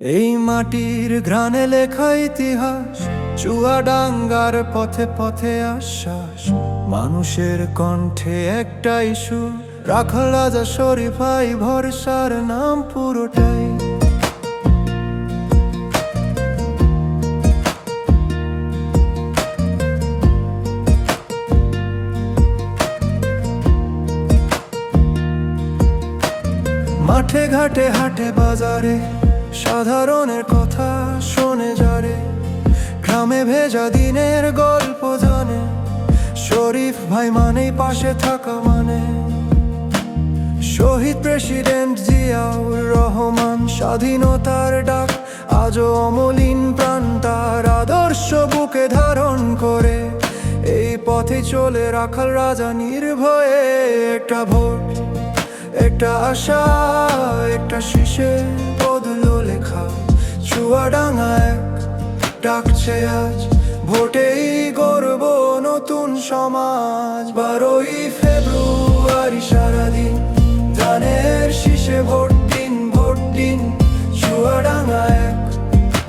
এই মাটির ঘ্রাণে লেখা ইতিহাস, চুয়াডাঙ্গার পথে পথে আশ্বাস, মানুষের কণ্ঠে একটাই সুর, রাখাল রাজা শরীফ ভাই ভরসার নাম পুরোটাই। মাঠে ঘাটে হাটে বাজারে সাধারণের কথা শোনে যারে, গ্রামে ভেজা দিনের গল্প জানে, শরীফ ভাই মানেই পাশে থাকা মানে। শহীদ প্রেসিডেন্ট জিয়াউর রহমান, স্বাধীনতার ডাক আজও অমলিন প্রাণ তার, আদর্শ বুকে ধারণ করে এই পথে চলে রাখাল রাজা নির্ভয়ে। একটা ভোট, একটা আশা, একটা শীষে বদলো লেখা, চুয়াডাঙ্গা এক ডাকছে আজ, ভোটেই গর্ব নতুন সমাজ। 12ই ফেব্রুয়ারি সারাদিন, ধানের শীষে ভোট দিন, ভোট দিন, চুয়াডাঙ্গা এক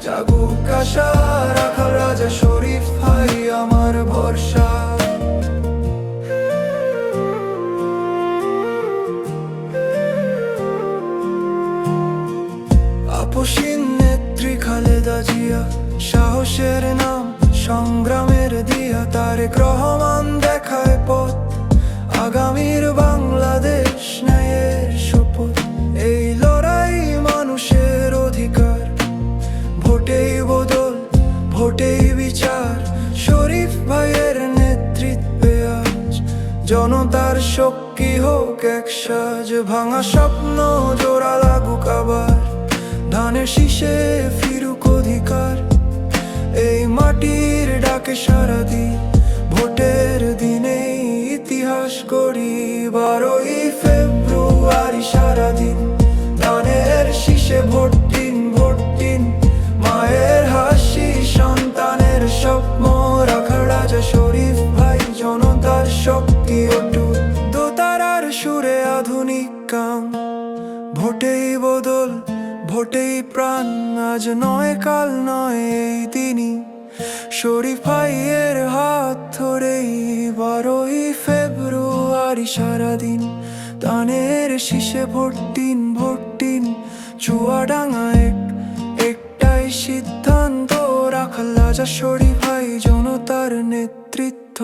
জাগুক আশা, রাখাল রাজা শরীফ ভাই আমার ভরসা। আপসীন নেত্রী খালেদা জিয়া, সাহসের নাম সংগ্রামের দিয়া, তারেক রহমান দেখায় পথ, আগামীর বাংলাদেশ ন্যায়ের শপথ। এই লড়াই মানুষের অধিকার, ভোটেই বদল, ভোটেই বিচার, শরীফ ভাইয়ের নেতৃত্বে আজ জনতার শক্তি হোক এক সাজ। ভাঙা স্বপ্ন জোড়া লাগুক আবার, ধানের শীষে ফিরুক অধিকার, এই মাটির ডাকে সারাদিন, ভোটের দিনেই ইতিহাস গড়ি। 12ই ফেব্রুয়ারি সারাদিন, ধানের শীষে ভোট দিন, ভোট দিন, মায়ের হাসি সন্তানের স্বপ্ন, রাখাল রাজা শরীফ ভাই জনতার শক্তি অটুট। দোতারার সুরে আধুনিক গান, ভোটেই বদল, ভোটেই প্রাণ, আজ নয় কাল নয় এই দিনই, শরীফ ভাইয়ের হাত ধরেই। 12ই ফেব্রুয়ারি সারাদিন, ধানের শীষে ভোট দিন, ভোট দিন, চুয়াডাঙ্গা এক একটাই সিদ্ধান্ত, রাখাল রাজা শরীফ ভাই জনতার নেতৃত্ব।